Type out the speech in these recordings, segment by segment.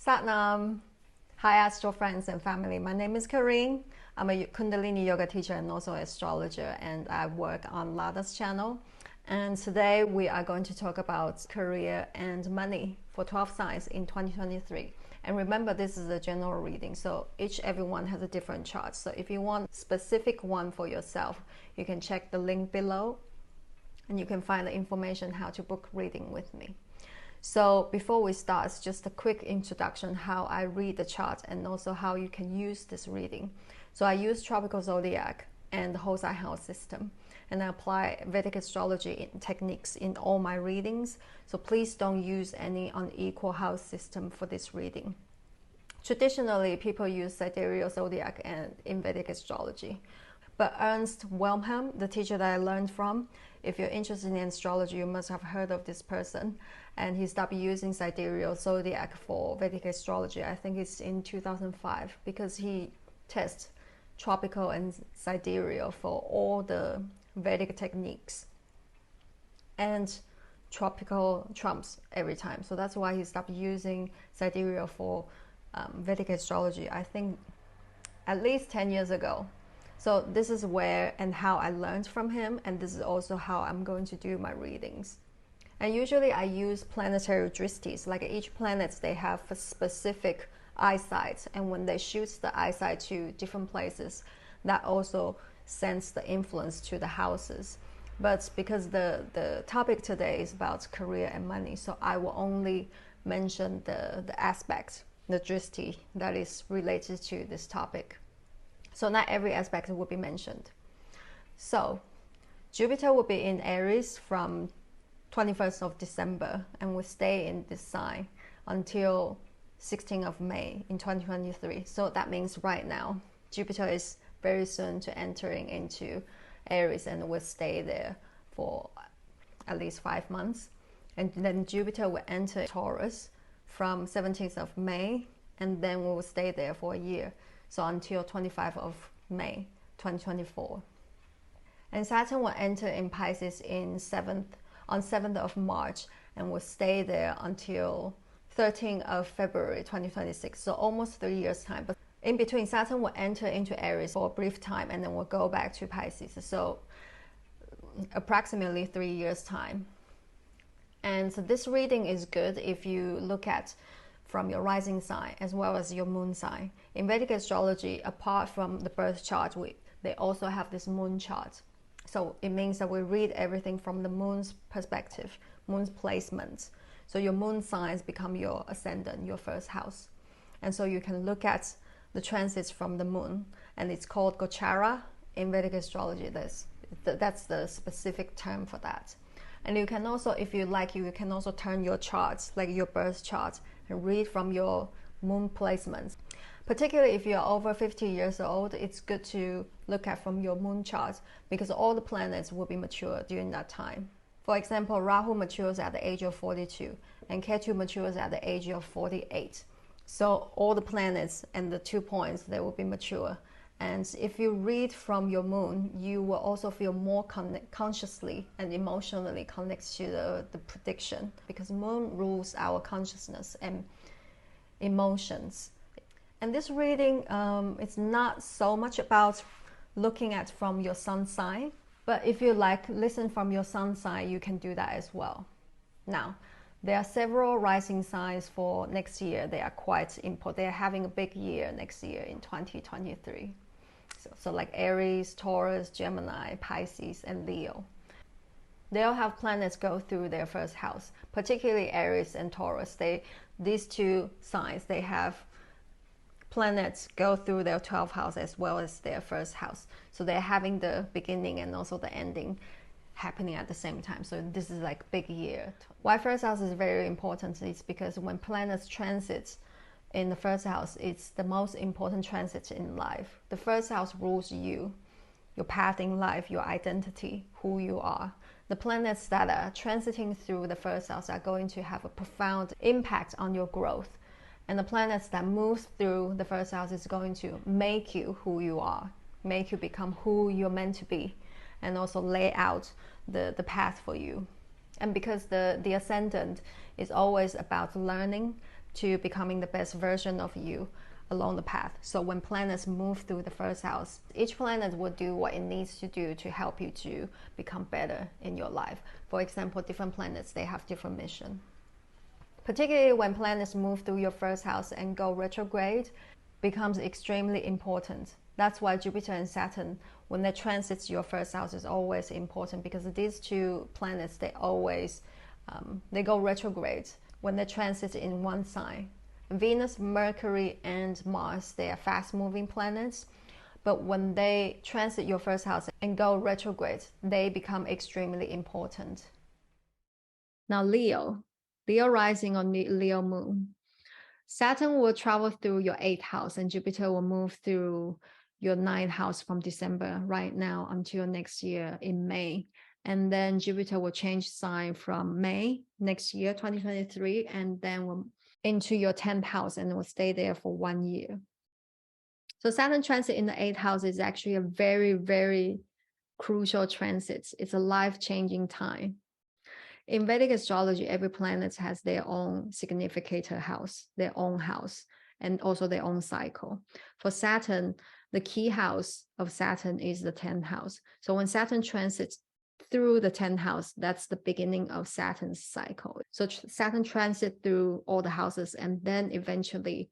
Satnam. Hi Astro friends and family. My name is Karine. I'm a Kundalini yoga teacher and also astrologer, and I work on Lada's channel. And today we are going to talk about career and money for 12 signs in 2023. And remember, this is a general reading, so everyone has a different chart. So if you want a specific one for yourself, you can check the link below and you can find the information how to book reading with me. So before we start, just a quick introduction how I read the chart and also how you can use this reading. So I use tropical zodiac and the whole sign house system, and I apply Vedic astrology techniques in all my readings. So please don't use any unequal house system for this reading. Traditionally, people use sidereal zodiac and in Vedic astrology. But Ernst Wilhelm, the teacher that I learned from, if you're interested in astrology, you must have heard of this person. And he stopped using sidereal zodiac for Vedic astrology. I think it's in 2005, because he tests tropical and sidereal for all the Vedic techniques. And tropical trumps every time. So that's why he stopped using sidereal for Vedic astrology, I think at least 10 years ago. So this is where and how I learned from him, and this is also how I'm going to do my readings. And usually I use planetary dristis, like each planet, they have a specific eyesight, and when they shoot the eyesight to different places, that also sends the influence to the houses. But because the topic today is about career and money, so I will only mention the aspect, the dristi that is related to this topic. So not every aspect will be mentioned. So Jupiter will be in Aries from 21st of December and will stay in this sign until 16th of May in 2023. So that means right now, Jupiter is very soon to entering into Aries and will stay there for at least 5 months. And then Jupiter will enter Taurus from 17th of May, and then we will stay there for a year. So until 25th of May 2024. And Saturn will enter in Pisces on 7th of March and will stay there until 13th of February 2026. So almost 3 years time. But in between, Saturn will enter into Aries for a brief time and then will go back to Pisces. So approximately 3 years time. And so this reading is good if you look at from your rising sign as well as your moon sign. In Vedic astrology, apart from the birth chart, they also have this moon chart. So it means that we read everything from the moon's perspective, moon's placements. So your moon signs become your ascendant, your first house. And so you can look at the transits from the moon, and it's called Gochara in Vedic astrology. That's the specific term for that. And you can also, if you like, you can also turn your charts, like your birth chart, and read from your moon placements. Particularly if you're over 50 years old, it's good to look at from your moon chart, because all the planets will be mature during that time. For example, Rahu matures at the age of 42 and Ketu matures at the age of 48. So all the planets and the 2 points, they will be mature. And if you read from your moon, you will also feel more consciously and emotionally connected to the prediction, because moon rules our consciousness and emotions. And this reading, it's not so much about looking at from your sun sign, but if you like listen from your sun sign, you can do that as well. Now, there are several rising signs for next year. They are quite important. They are having a big year next year in 2023. So like Aries, Taurus, Gemini, Pisces, and Leo. They all have planets go through their first house, particularly Aries and Taurus. These two signs, they have planets go through their 12th house as well as their first house. So they're having the beginning and also the ending happening at the same time. So this is like big year. Why first house is very important is because when planets transit in the first house, it's the most important transit in life. The first house rules you, your path in life, your identity, who you are. The planets that are transiting through the first house are going to have a profound impact on your growth. And the planets that move through the first house is going to make you who you are, make you become who you're meant to be, and also lay out the path for you. And because the ascendant is always about learning to becoming the best version of you along the path. So when planets move through the first house, each planet will do what it needs to do to help you to become better in your life. For example, different planets, they have different mission. Particularly when planets move through your first house and go retrograde, becomes extremely important. That's why Jupiter and Saturn, when they transit your first house, is always important, because these two planets, they always they go retrograde when they transit in one sign. Venus, Mercury, and Mars, they are fast-moving planets, but when they transit your first house and go retrograde, they become extremely important. Now, Leo rising on the Leo moon. Saturn will travel through your 8th house, and Jupiter will move through your 9th house from December right now until next year in May. And then Jupiter will change sign from May next year, 2023, and then will into your 10th house and will stay there for 1 year. So Saturn transit in the 8th house is actually a very, very crucial transit. It's a life-changing time. In Vedic astrology, every planet has their own significator house, their own house, and also their own cycle. For Saturn, the key house of Saturn is the 10th house. So when Saturn transits through the 10th house, that's the beginning of Saturn's cycle. So Saturn transit through all the houses and then eventually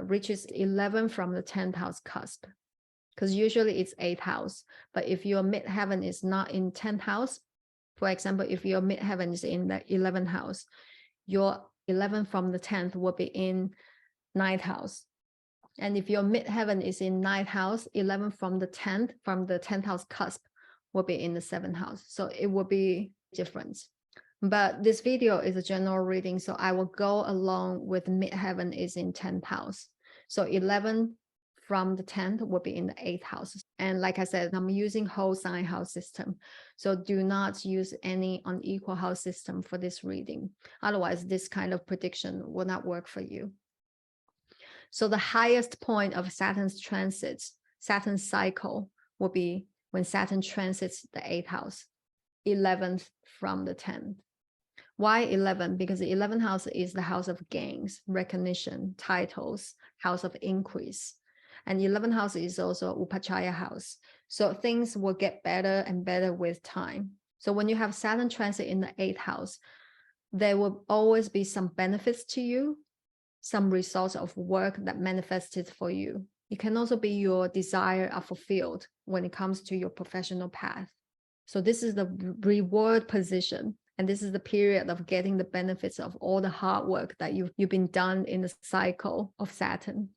reaches 11 from the 10th house cusp, because usually it's 8th house. But if your midheaven is not in 10th house, for example, if your midheaven is in the 11th house, your 11 from the 10th will be in 9th house. And if your midheaven is in 9th house, 11 from the 10th house cusp will be in the 7th house. So it will be different. But this video is a general reading, so I will go along with midheaven is in 10th house. So 11 from the 10th will be in the 8th house. And like I said, I'm using whole sign house system. So do not use any unequal house system for this reading. Otherwise, this kind of prediction will not work for you. So the highest point of Saturn's transit, Saturn's cycle, will be when Saturn transits the 8th house, 11th from the 10th. Why 11? Because the 11th house is the house of gains, recognition, titles, house of increase. And the 11th house is also Upachaya house. So things will get better and better with time. So when you have Saturn transit in the 8th house, there will always be some benefits to you, some results of work that manifested for you. It can also be your desire are fulfilled when it comes to your professional path. So this is the reward position. And this is the period of getting the benefits of all the hard work that you've been done in the cycle of Saturn.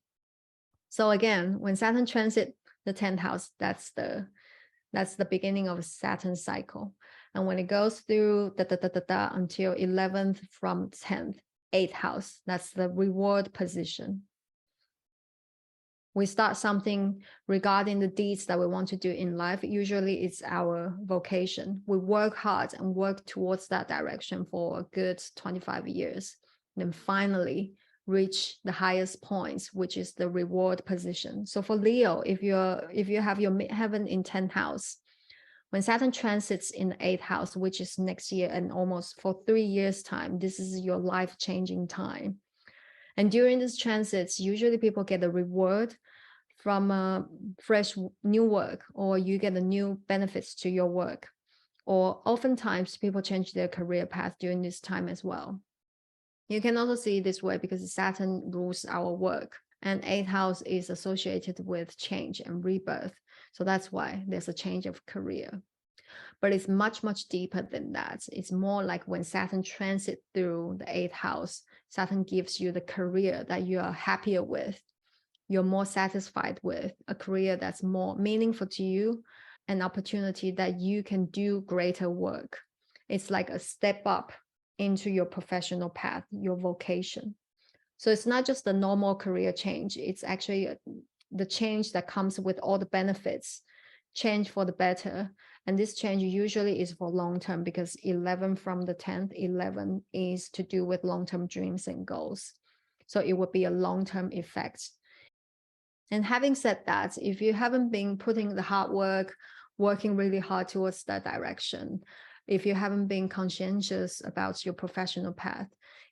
So again, when Saturn transit the 10th house, that's the beginning of Saturn's cycle. And when it goes through until 11th from 10th, 8th house, that's the reward position. We start something regarding the deeds that we want to do in life. Usually it's our vocation. We work hard and work towards that direction for a good 25 years. Then finally reach the highest points, which is the reward position. So for Leo, if you have your midheaven in 10th house, when Saturn transits in the 8th house, which is next year and almost for 3 years time, this is your life-changing time. And during these transits, usually people get a reward from fresh new work, or you get the new benefits to your work. Or oftentimes people change their career path during this time as well. You can also see it this way because Saturn rules our work, and 8th house is associated with change and rebirth. So that's why there's a change of career. But it's much, much deeper than that. It's more like when Saturn transits through the 8th house, Saturn gives you the career that you are happier with, you're more satisfied with, a career that's more meaningful to you, an opportunity that you can do greater work. It's like a step up into your professional path, your vocation. So it's not just the normal career change. It's actually the change that comes with all the benefits, change for the better. And this change usually is for long term, because 11 from the 10th, 11 is to do with long-term dreams and goals. So it would be a long-term effect. And having said that, if you haven't been putting the hard work, working really hard towards that direction, if you haven't been conscientious about your professional path,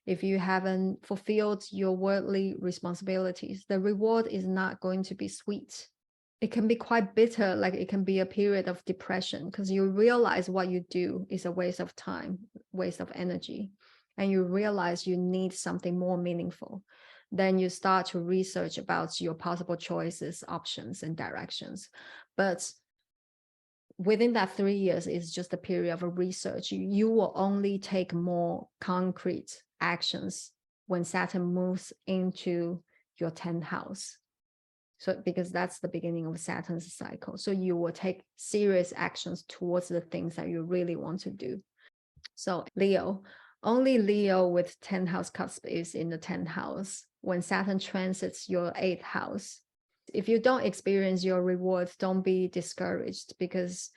if you haven't fulfilled your worldly responsibilities, the reward is not going to be sweet. It can be quite bitter, like it can be a period of depression, because you realize what you do is a waste of time, waste of energy, and you realize you need something more meaningful. Then you start to research about your possible choices, options, and directions. But within that 3 years is just a period of research. You will only take more concrete actions when Saturn moves into your 10th house. So because that's the beginning of Saturn's cycle. So you will take serious actions towards the things that you really want to do. So Leo, only Leo with 10th house cusp is in the 10th house when Saturn transits your 8th house. If you don't experience your rewards, don't be discouraged, because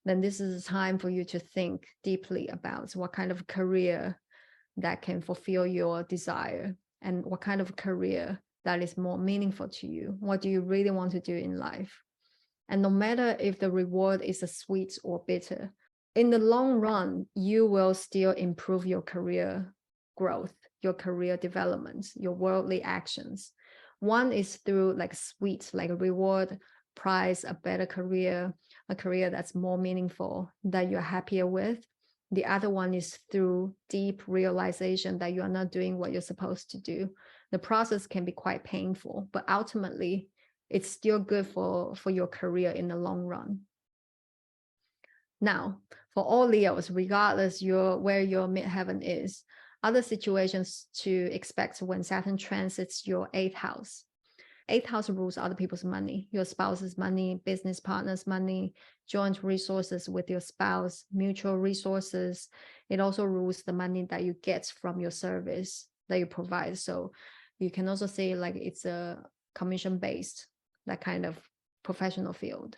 then this is a time for you to think deeply about what kind of career that can fulfill your desire and what kind of career that is more meaningful to you. What do you really want to do in life? And no matter if the reward is a sweet or bitter, in the long run, you will still improve your career growth, your career development, your worldly actions. One is through like sweet, like a reward, prize, a better career, a career that's more meaningful, that you're happier with. The other one is through deep realization that you are not doing what you're supposed to do. The process can be quite painful, but ultimately it's still good for your career in the long run. Now, for all Leos, regardless where your midheaven is, other situations to expect when Saturn transits your 8th house. 8th house rules other people's money, your spouse's money, business partner's money, joint resources with your spouse, mutual resources. It also rules the money that you get from your service that you provide. So you can also say like it's a commission-based, that kind of professional field.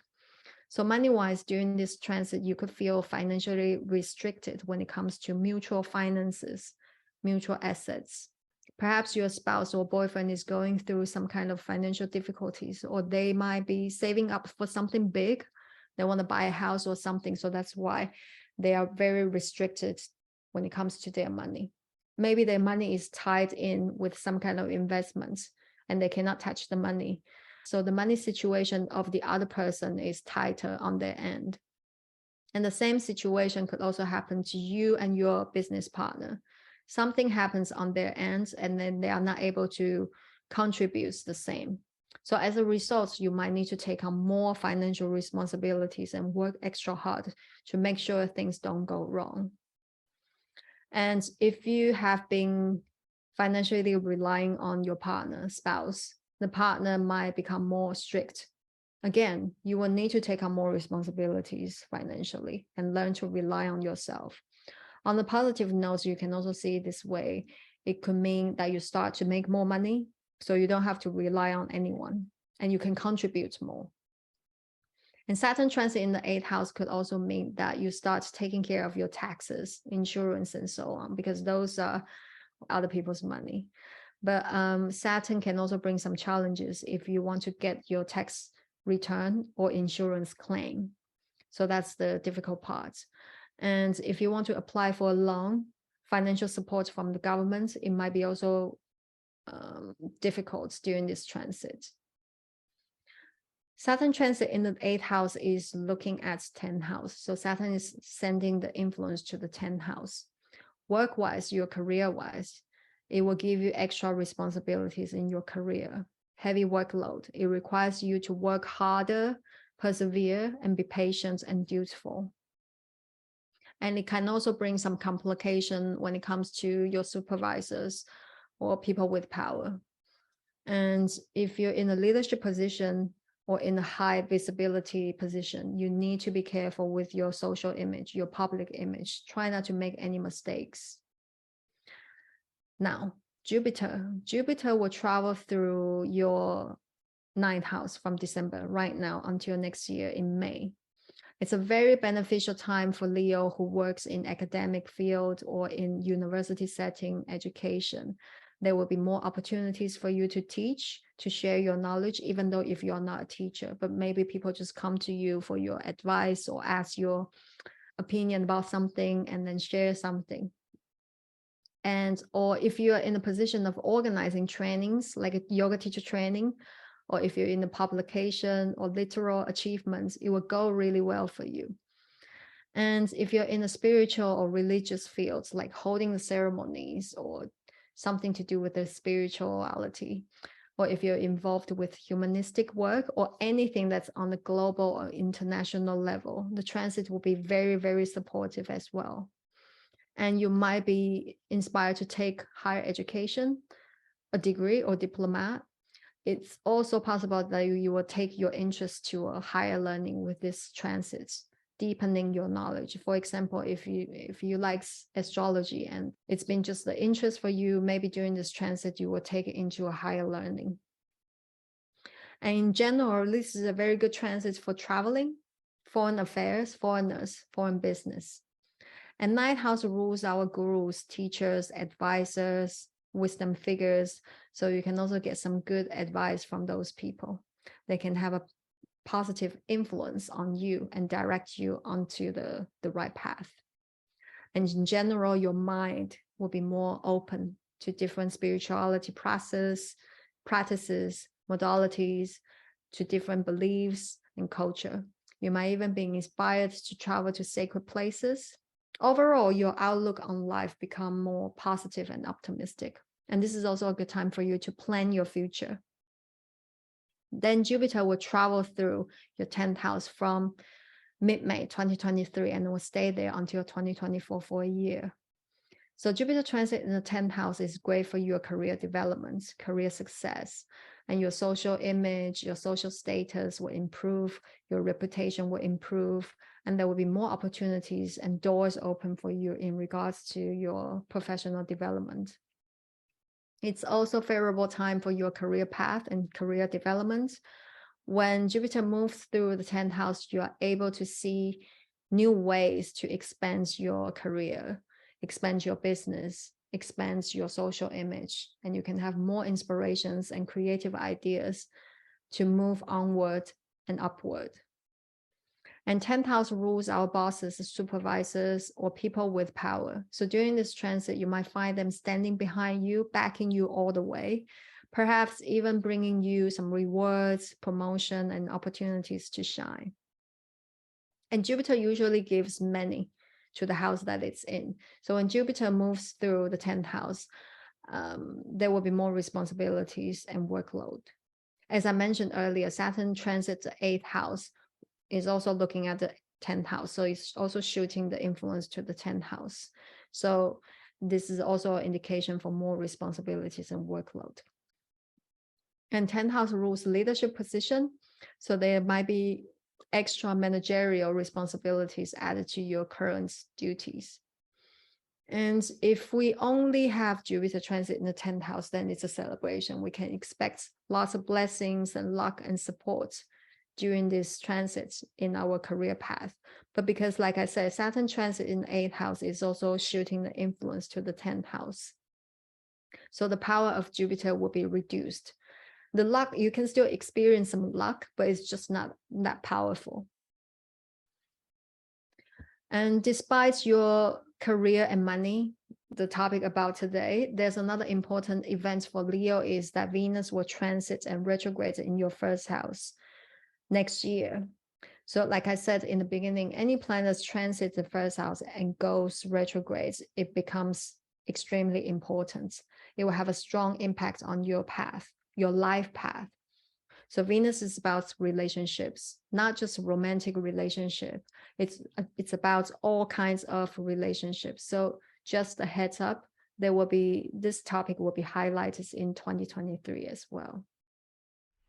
So money-wise, during this transit, you could feel financially restricted when it comes to mutual finances, mutual assets. Perhaps your spouse or boyfriend is going through some kind of financial difficulties, or they might be saving up for something big. They want to buy a house or something. So that's why they are very restricted when it comes to their money. Maybe their money is tied in with some kind of investments and they cannot touch the money. So the money situation of the other person is tighter on their end. And the same situation could also happen to you and your business partner. Something happens on their end and then they are not able to contribute the same. So as a result, you might need to take on more financial responsibilities and work extra hard to make sure things don't go wrong. And if you have been financially relying on your partner, spouse, the partner might become more strict. Again, you will need to take on more responsibilities financially and learn to rely on yourself. On the positive notes, you can also see it this way. It could mean that you start to make more money, so you don't have to rely on anyone, and you can contribute more. And Saturn transit in the 8th house could also mean that you start taking care of your taxes, insurance, and so on, because those are other people's money. But Saturn can also bring some challenges if you want to get your tax return or insurance claim. So that's the difficult part. And if you want to apply for a loan, financial support from the government, it might be also difficult during this transit. Saturn transit in the 8th house is looking at 10th house. So Saturn is sending the influence to the 10th house. Work-wise, your career-wise, it will give you extra responsibilities in your career, heavy workload. It requires you to work harder, persevere, and be patient and dutiful. And it can also bring some complication when it comes to your supervisors or people with power. And if you're in a leadership position or in a high visibility position, you need to be careful with your social image, your public image. Try not to make any mistakes. Now, Jupiter will travel through your 9th house from December right now until next year in May. It's a very beneficial time for Leo who works in academic field or in university setting education. There will be more opportunities for you to teach, to share your knowledge, even though if you're not a teacher, but maybe people just come to you for your advice or ask your opinion about something and then share something. or if you're in a position of organizing trainings, like a yoga teacher training, or if you're in a publication or literal achievements, it will go really well for you. And if you're in a spiritual or religious fields, like holding the ceremonies or something to do with the spirituality, or if you're involved with humanistic work or anything that's on the global or international level, the transit will be very, very supportive as well. And you might be inspired to take higher education, a degree or diploma. It's also possible that you will take your interest to a higher learning with this transit, deepening your knowledge. For example, if you like astrology and it's been just the interest for you, maybe during this transit, you will take it into a higher learning. And in general, this is a very good transit for traveling, foreign affairs, foreigners, foreign business. And ninth house rules our gurus, teachers, advisors, wisdom figures. So you can also get some good advice from those people. They can have a positive influence on you and direct you onto the right path. And in general, your mind will be more open to different spirituality practices, modalities, to different beliefs and culture. You might even be inspired to travel to sacred places. Overall, your outlook on life become more positive and optimistic. And this is also a good time for you to plan your future. Then Jupiter will travel through your 10th house from mid-May 2023 and will stay there until 2024 for a year. So Jupiter transit in the 10th house is great for your career development, career success, and your social image, your social status will improve, your reputation will improve, and there will be more opportunities and doors open for you in regards to your professional development. It's also a favorable time for your career path and career development. When Jupiter moves through the 10th house, you are able to see new ways to expand your career, expand your business, expand your social image, and you can have more inspirations and creative ideas to move onward and upward. And 10th house rules our bosses, supervisors, or people with power. So during this transit, you might find them standing behind you, backing you all the way, perhaps even bringing you some rewards, promotion, and opportunities to shine. And Jupiter usually gives many to the house that it's in. So when Jupiter moves through the 10th house, there will be more responsibilities and workload. As I mentioned earlier, Saturn transits the 8th house, is also looking at the 10th house. So it's also shooting the influence to the 10th house. So this is also an indication for more responsibilities and workload. And 10th house rules leadership position. So there might be extra managerial responsibilities added to your current duties. And if we only have Jupiter transit in the 10th house, then it's a celebration. We can expect lots of blessings and luck and support during this transit in our career path. But because, like I said, Saturn transit in the 8th house is also shooting the influence to the 10th house. So the power of Jupiter will be reduced. The luck, you can still experience some luck, but it's just not that powerful. And despite your career and money, the topic about today, there's another important event for Leo is that Venus will transit and retrograde in your first house next year. So like I said in the beginning, any planets transit the first house and goes retrograde, it becomes extremely important. It will have a strong impact on your path, your life path. So Venus is about relationships, not just romantic relationship. It's about all kinds of relationships. So just a heads up, this topic will be highlighted in 2023 as well.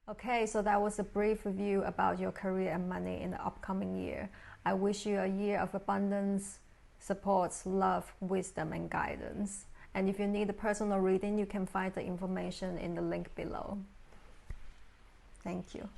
Okay, so that was a brief review about your career and money in the upcoming year. I wish you a year of abundance, support, love, wisdom, and guidance. And if you need a personal reading, you can find the information in the link below. Thank you.